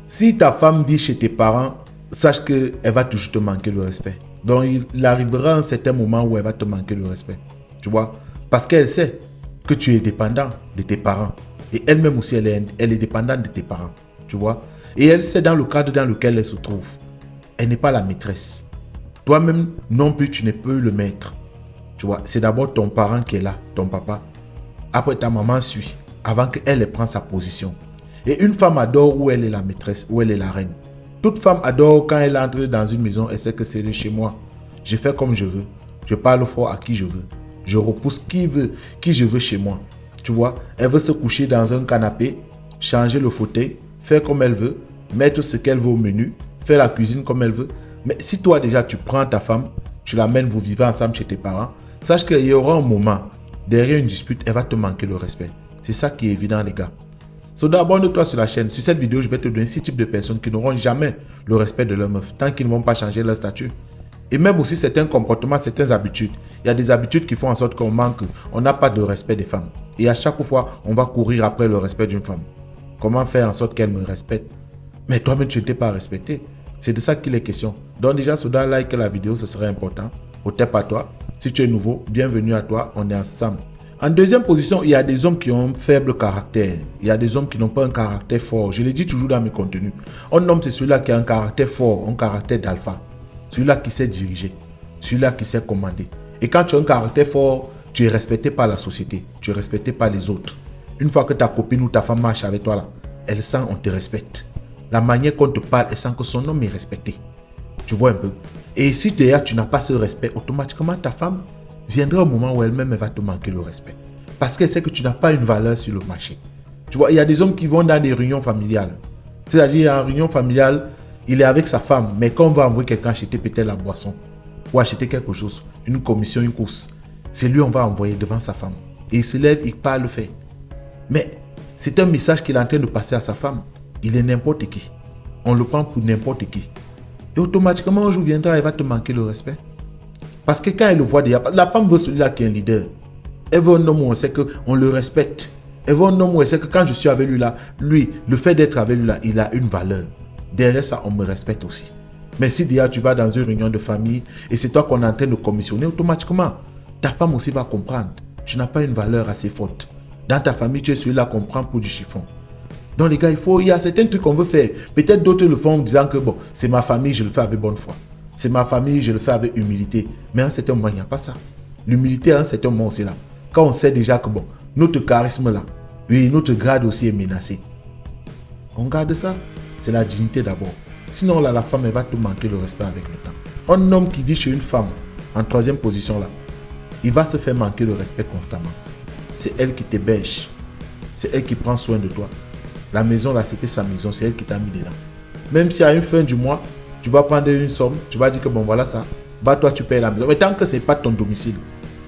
Si ta femme vit chez tes parents, sache qu'elle va toujours te manquer le respect. Donc, il arrivera un certain moment où elle va te manquer le respect. Tu vois? Parce qu'elle sait que tu es dépendant de tes parents. Et elle-même aussi, elle est dépendante de tes parents. Tu vois? Et elle sait dans le cadre dans lequel elle se trouve. Elle n'est pas la maîtresse. Toi-même, non plus, tu ne peux le maître. Tu vois? C'est d'abord ton parent qui est là, ton papa. Après, ta maman suit, avant qu'elle prenne sa position. Et une femme adore où elle est la maîtresse, où elle est la reine. Toute femme adore quand elle entre dans une maison, elle sait que c'est de chez moi. Je fais comme je veux. Je parle fort à qui je veux. Je repousse qui je veux chez moi. Tu vois, elle veut se coucher dans un canapé, changer le fauteuil, faire comme elle veut, mettre ce qu'elle veut au menu, faire la cuisine comme elle veut. Mais si toi déjà tu prends ta femme, tu l'amènes, vous vivez ensemble chez tes parents, sache qu'il y aura un moment, derrière une dispute, elle va te manquer le respect. C'est ça qui est évident, les gars. So, abonne-toi sur la chaîne. Sur cette vidéo, je vais te donner 6 types de personnes qui n'auront jamais le respect de leur meuf, tant qu'ils ne vont pas changer leur statut. Et même aussi certains comportements, certaines habitudes. Il y a des habitudes qui font en sorte qu'on manque, on n'a pas de respect des femmes. Et à chaque fois, on va courir après le respect d'une femme. Comment faire en sorte qu'elle me respecte? Mais toi-même, tu ne t'es pas respecté. C'est de ça qu'il est question. Donc déjà, Soda, like la vidéo, ce serait important. Au tap à toi. Si tu es nouveau, bienvenue à toi, on est ensemble. En deuxième position, il y a des hommes qui ont un faible caractère. Il y a des hommes qui n'ont pas un caractère fort. Je l'ai dit toujours dans mes contenus. Un homme, c'est celui-là qui a un caractère fort, un caractère d'alpha. Celui-là qui sait diriger. Celui-là qui sait commander. Et quand tu as un caractère fort, tu es respecté par la société. Tu es respecté par les autres. Une fois que ta copine ou ta femme marche avec toi, là, elle sent qu'on te respecte. La manière qu'on te parle, elle sent que son homme est respecté. Tu vois un peu. Et si déjà tu n'as pas ce respect, automatiquement ta femme viendra au moment où elle-même elle va te manquer le respect. Parce qu'elle sait que tu n'as pas une valeur sur le marché. Tu vois, il y a des hommes qui vont dans des réunions familiales. C'est-à-dire, en réunion familiale, il est avec sa femme, mais quand on va envoyer quelqu'un acheter peut-être la boisson, ou acheter quelque chose, une commission, une course, c'est lui on va envoyer devant sa femme. Et il se lève, il parle, fait. Mais c'est un message qu'il est en train de passer à sa femme. Il est n'importe qui. On le prend pour n'importe qui. Et automatiquement, un jour viendra, elle va te manquer le respect. Parce que quand elle le voit déjà, la femme veut celui-là qui est un leader. Elle veut un homme où on sait qu'on le respecte. Elle veut un homme où elle sait que quand je suis avec lui là, lui, le fait d'être avec lui là, il a une valeur. Derrière ça, on me respecte aussi. Mais si déjà tu vas dans une réunion de famille et c'est toi qu'on est en train de commissionner, automatiquement, ta femme aussi va comprendre. Tu n'as pas une valeur assez forte. Dans ta famille, tu es celui-là qu'on prend pour du chiffon. Donc les gars, il y a certains trucs qu'on veut faire. Peut-être d'autres le font en disant que bon, c'est ma famille, je le fais avec bonne foi. C'est ma famille, je le fais avec humilité. Mais à un certain moment, il n'y a pas ça. L'humilité, à un certain moment, c'est là. Quand on sait déjà que bon, notre charisme là, oui, notre grade aussi est menacé. On garde ça. C'est la dignité d'abord. Sinon, là, la femme, elle va te manquer le respect avec le temps. Un homme qui vit chez une femme, en troisième position là, il va se faire manquer le respect constamment. C'est elle qui t'héberge. C'est elle qui prend soin de toi. La maison là, c'était sa maison, c'est elle qui t'a mis dedans. Même si à une fin du mois, tu vas prendre une somme, tu vas dire que bon voilà ça, bah toi tu payes la maison. Mais tant que ce n'est pas ton domicile,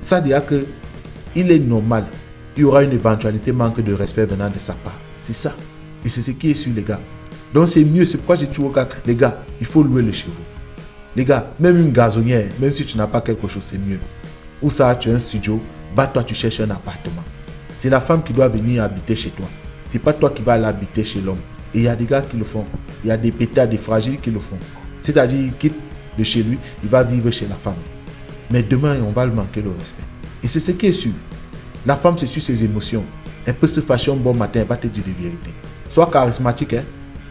ça dit que il est normal, il y aura une éventualité manque de respect venant de sa part. C'est ça. Et c'est ce qui est sûr les gars. Donc c'est mieux, c'est pourquoi j'ai toujours dit les gars, il faut louer le chez vous. Les gars, même une gazonnière, même si tu n'as pas quelque chose, c'est mieux. Ou ça, tu as un studio, bah toi tu cherches un appartement. C'est la femme qui doit venir habiter chez toi. C'est pas toi qui vas l'habiter chez l'homme. Et il y a des gars qui le font. Il y a des pétards, des fragiles qui le font. C'est-à-dire, il quitte de chez lui, il va vivre chez la femme. Mais demain, on va lui manquer le respect. Et c'est ce qui est sûr. La femme, c'est sur ses émotions. Elle peut se fâcher un bon matin, elle va te dire des vérités. Sois charismatique, hein.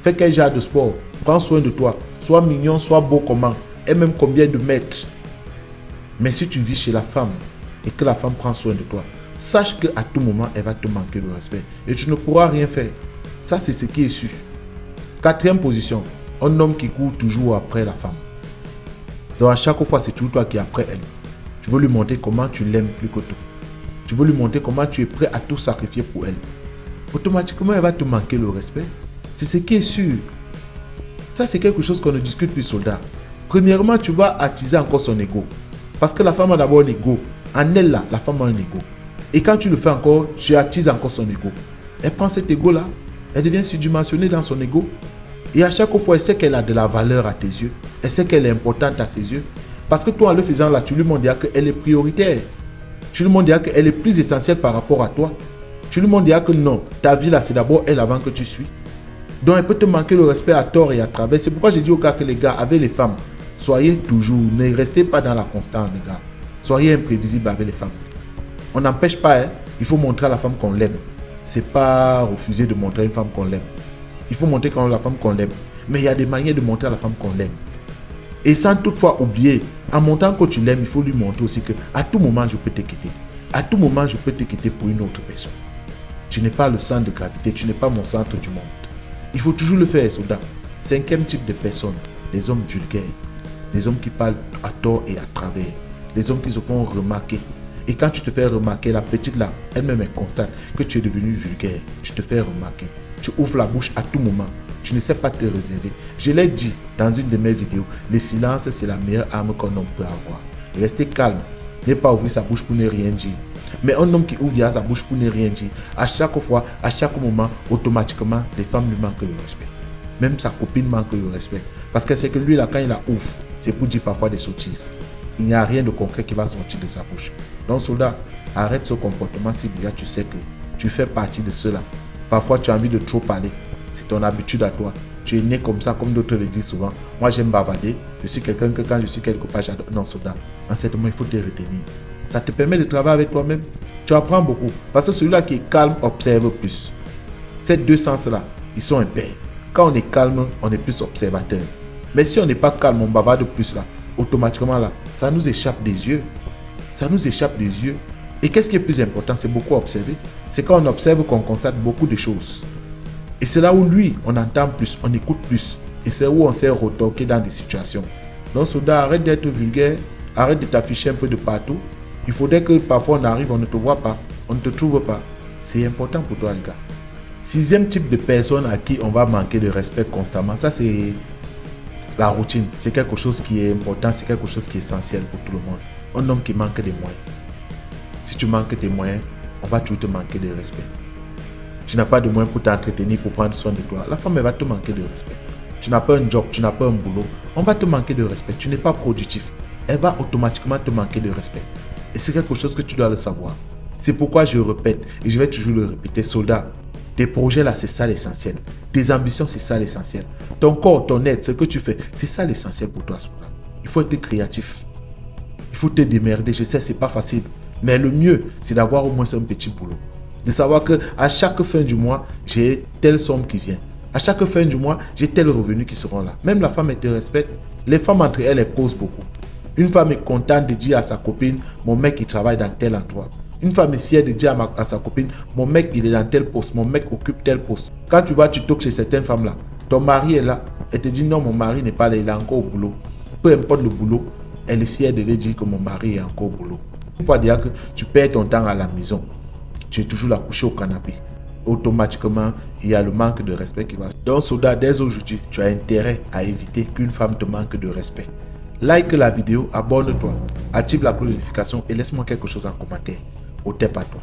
Fais quel genre de sport. Prends soin de toi. Sois mignon, sois beau comment. Et même combien de mètres. Mais si tu vis chez la femme et que la femme prend soin de toi, sache qu'à tout moment, elle va te manquer le respect. Et tu ne pourras rien faire. Ça, c'est ce qui est sûr. Quatrième position, un homme qui court toujours après la femme. Donc à chaque fois, c'est toujours toi qui es après elle. Tu veux lui montrer comment tu l'aimes plus que tout. Tu veux lui montrer comment tu es prêt à tout sacrifier pour elle. Automatiquement, elle va te manquer le respect. C'est ce qui est sûr. Ça, c'est quelque chose qu'on ne discute plus, soldat. Premièrement, tu vas attiser encore son ego. Parce que la femme a d'abord un ego. En elle, là, la femme a un ego. Et quand tu le fais encore, tu attises encore son ego. Elle prend cet ego-là, elle devient surdimensionnée dans son ego. Et à chaque fois, elle sait qu'elle a de la valeur à tes yeux. Elle sait qu'elle est importante à ses yeux. Parce que toi, en le faisant là, tu lui montres qu'elle est prioritaire. Tu lui montres qu'elle est plus essentielle par rapport à toi. Tu lui montres que non, ta vie là, c'est d'abord elle avant que tu suis. Donc, elle peut te manquer le respect à tort et à travers. C'est pourquoi j'ai dit au gars que les gars, avec les femmes, soyez toujours, ne restez pas dans la constance, les gars. Soyez imprévisibles avec les femmes. On n'empêche pas, hein. Il faut montrer à la femme qu'on l'aime. C'est pas refuser de montrer à une femme qu'on l'aime. Il faut montrer à la femme qu'on l'aime. Mais il y a des manières de montrer à la femme qu'on l'aime. Et sans toutefois oublier, en montrant que tu l'aimes, il faut lui montrer aussi que à tout moment, je peux te quitter. À tout moment, je peux te quitter pour une autre personne. Tu n'es pas le centre de gravité, tu n'es pas mon centre du monde. Il faut toujours le faire, soldat. Cinquième type de personnes, les hommes vulgaires. Les hommes qui parlent à tort et à travers. Les hommes qui se font remarquer. Et quand tu te fais remarquer, la petite là, elle-même est constate que tu es devenu vulgaire. Tu te fais remarquer. Tu ouvres la bouche à tout moment. Tu ne sais pas te réserver. Je l'ai dit dans une de mes vidéos, le silence, c'est la meilleure arme qu'un homme peut avoir. Restez calme. Ne pas ouvrir sa bouche pour ne rien dire. Mais un homme qui ouvre déjà sa bouche pour ne rien dire, à chaque fois, à chaque moment, automatiquement, les femmes lui manquent le respect. Même sa copine manque le respect. Parce que c'est que lui, là, quand il a ouvre, c'est pour dire parfois des sottises. Il n'y a rien de concret qui va sortir de sa bouche. Donc, soldat, arrête ce comportement si déjà tu sais que tu fais partie de cela. Parfois, tu as envie de trop parler. C'est ton habitude à toi. Tu es né comme ça, comme d'autres le disent souvent. Moi, j'aime bavarder. Je suis quelqu'un que quand je suis quelque part, j'adore. Non, soldat, en ce moment, il faut te retenir. Ça te permet de travailler avec toi-même. Tu apprends beaucoup. Parce que celui-là qui est calme observe plus. Ces deux sens-là, ils sont impairs. Quand on est calme, on est plus observateur. Mais si on n'est pas calme, on bavarde plus là. Automatiquement là, ça nous échappe des yeux. Ça nous échappe des yeux. Et qu'est-ce qui est plus important? C'est beaucoup observer. C'est quand on observe qu'on constate beaucoup de choses. Et c'est là où lui, on entend plus, on écoute plus. Et c'est où on s'est retoqué dans des situations. Donc, soldat, arrête d'être vulgaire. Arrête de t'afficher un peu de partout. Il faudrait que parfois on arrive, on ne te voit pas. On ne te trouve pas. C'est important pour toi, les gars. Sixième type de personne à qui on va manquer de respect constamment. Ça, c'est la routine. C'est quelque chose qui est important. C'est quelque chose qui est essentiel pour tout le monde. Un homme qui manque des moyens. Si tu manques tes moyens, on va toujours te manquer de respect. Tu n'as pas de moyens pour t'entretenir, pour prendre soin de toi. La femme, elle va te manquer de respect. Tu n'as pas un job, tu n'as pas un boulot. On va te manquer de respect. Tu n'es pas productif. Elle va automatiquement te manquer de respect. Et c'est quelque chose que tu dois le savoir. C'est pourquoi je répète, et je vais toujours le répéter, soldat, tes projets là, c'est ça l'essentiel. Tes ambitions, c'est ça l'essentiel. Ton corps, ton aide, ce que tu fais, c'est ça l'essentiel pour toi, soldat. Il faut être créatif. Il faut te démerder. Je sais, c'est pas facile. Mais le mieux, c'est d'avoir au moins un petit boulot. De savoir qu'à chaque fin du mois, j'ai telle somme qui vient. À chaque fin du mois, j'ai tel revenu qui seront là. Même la femme, elle te respecte. Les femmes entre elles, elles causent beaucoup. Une femme est contente de dire à sa copine, mon mec, il travaille dans tel endroit. Une femme est fière de dire à sa copine, mon mec, il est dans tel poste, mon mec occupe tel poste. Quand tu vas, tu toques chez certaines femmes-là, ton mari est là, elle te dit, non, mon mari n'est pas là, il est encore au boulot. Peu importe le boulot, elle est fière de lui dire que mon mari est encore au boulot. Une fois déjà que tu perds ton temps à la maison, tu es toujours là couché au canapé. Automatiquement, il y a le manque de respect qui va. Donc, soldat, dès aujourd'hui, tu as intérêt à éviter qu'une femme te manque de respect. Like la vidéo, abonne-toi, active la cloche de notification et laisse-moi quelque chose en commentaire. Au tep à toi.